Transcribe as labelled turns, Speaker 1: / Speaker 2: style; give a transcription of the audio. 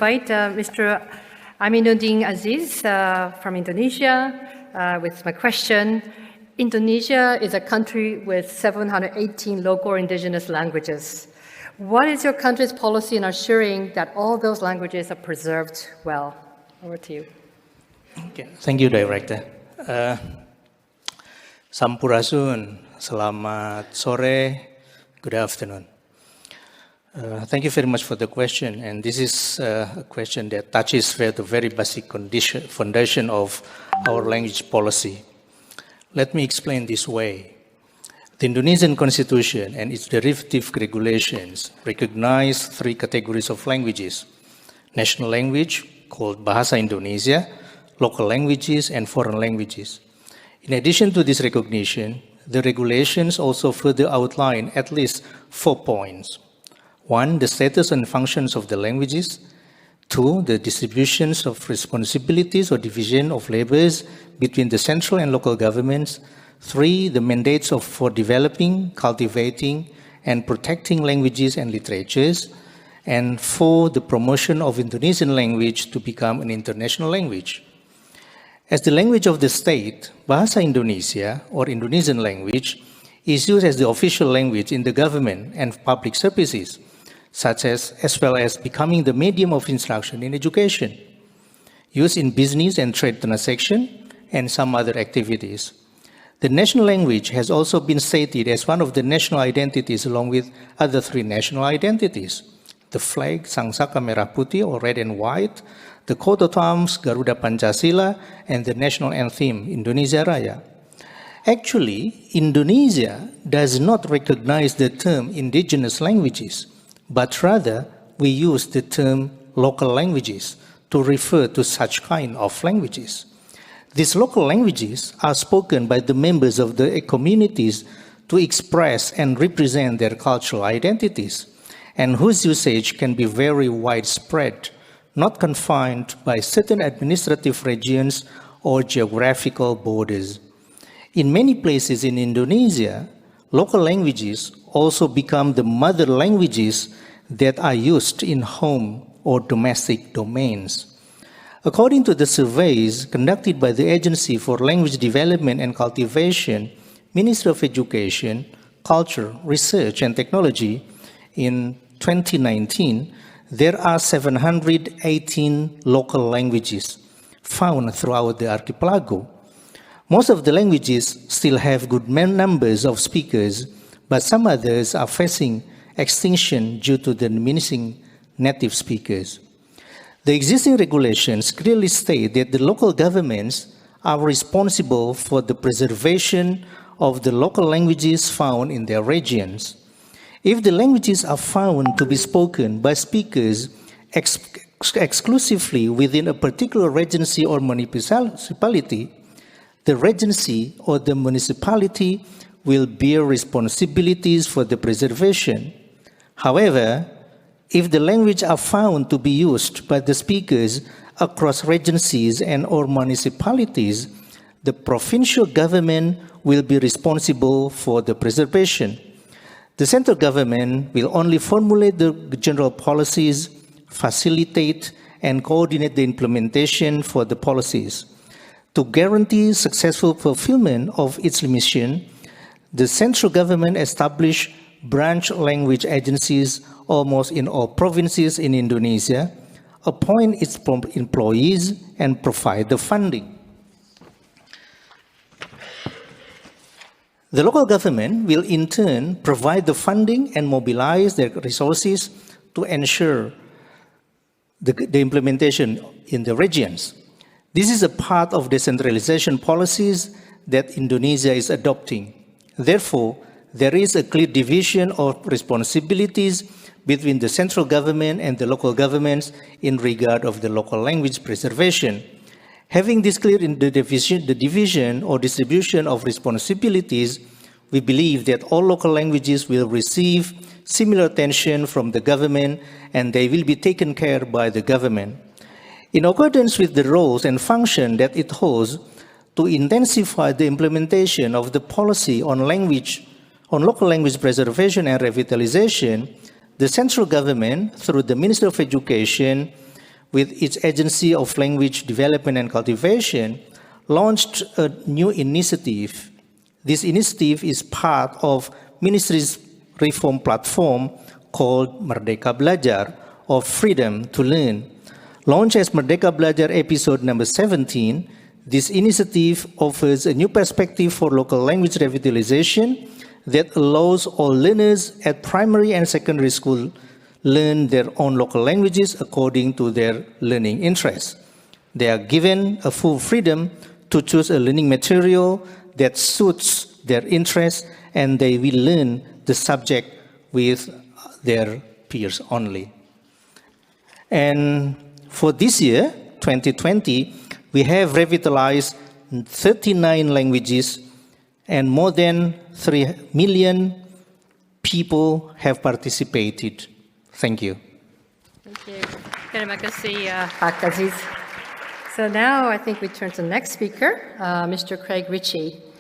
Speaker 1: invite Mr. Aminuddin Aziz from Indonesia with my question. Indonesia is a country with 718 local or indigenous languages. What is your country's policy in assuring that all those languages are preserved well? Over to you.
Speaker 2: Okay. Thank you, Director. Sampurasun, selamat sore, good afternoon. Thank you very much for the question, and this is a question that touches the very basic foundation of our language policy. Let me explain this way. The Indonesian Constitution and its derivative regulations recognize three categories of languages: national language, called Bahasa Indonesia, local languages, and foreign languages. In addition to this recognition, the regulations also further outline at least 4 points. 1, the status and functions of the languages. 2, the distributions of responsibilities or division of labors between the central and local governments. 3, the mandates for developing, cultivating, and protecting languages and literatures. And 4, the promotion of Indonesian language to become an international language. As the language of the state, Bahasa Indonesia, or Indonesian language, is used as the official language in the government and public services, as well as becoming the medium of instruction in education, used in business and trade transaction, and some other activities. The national language has also been stated as one of the national identities along with other 3 national identities: the flag, Sangsaka Merah Putih, or red and white, the coat of arms, Garuda Pancasila, and the national anthem, Indonesia Raya. Actually, Indonesia does not recognize the term indigenous languages, but rather we use the term local languages to refer to such kind of languages. These local languages are spoken by the members of the communities to express and represent their cultural identities, and whose usage can be very widespread, not confined by certain administrative regions or geographical borders. In many places in Indonesia, local languages also become the mother languages that are used in home or domestic domains. According to the surveys conducted by the Agency for Language Development and Cultivation, Ministry of Education, Culture, Research and Technology, in 2019, there are 718 local languages found throughout the archipelago. Most of the languages still have good numbers of speakers, but some others are facing extinction due to the diminishing native speakers. The existing regulations clearly state that the local governments are responsible for the preservation of the local languages found in their regions. If the languages are found to be spoken by speakers exclusively within a particular regency or municipality, the regency or the municipality will bear responsibilities for the preservation. However, if the language are found to be used by the speakers across regencies and or municipalities, the provincial government will be responsible for the preservation. The central government will only formulate the general policies, facilitate and coordinate the implementation for the policies. To guarantee successful fulfillment of its mission, the central government established branch language agencies almost in all provinces in Indonesia, appoint its employees, and provide the funding. The local government will in turn provide the funding and mobilize their resources to ensure the implementation in the regions. This is a part of decentralization policies that Indonesia is adopting. Therefore, there is a clear division of responsibilities between the central government and the local governments in regard of the local language preservation. Having this clear in the division or distribution of responsibilities, we believe that all local languages will receive similar attention from the government and they will be taken care by the government. In accordance with the roles and function that it holds to intensify the implementation of the policy on local language preservation and revitalization, the central government, through the Ministry of Education, with its Agency of Language Development and Cultivation, launched a new initiative. This initiative is part of Ministry's reform platform called Merdeka Belajar, or Freedom to Learn. Launched as Merdeka Belajar episode number 17, this initiative offers a new perspective for local language revitalization that allows all learners at primary and secondary school learn their own local languages according to their learning interests. They are given a full freedom to choose a learning material that suits their interests, and they will learn the subject with their peers only. And for this year, 2020, we have revitalized 39 languages, and more than 3 million people have participated. Thank you.
Speaker 1: Thank you. Terima kasih, Pak Aziz. So now I think we turn to the next speaker, Mr. Craig Ritchie.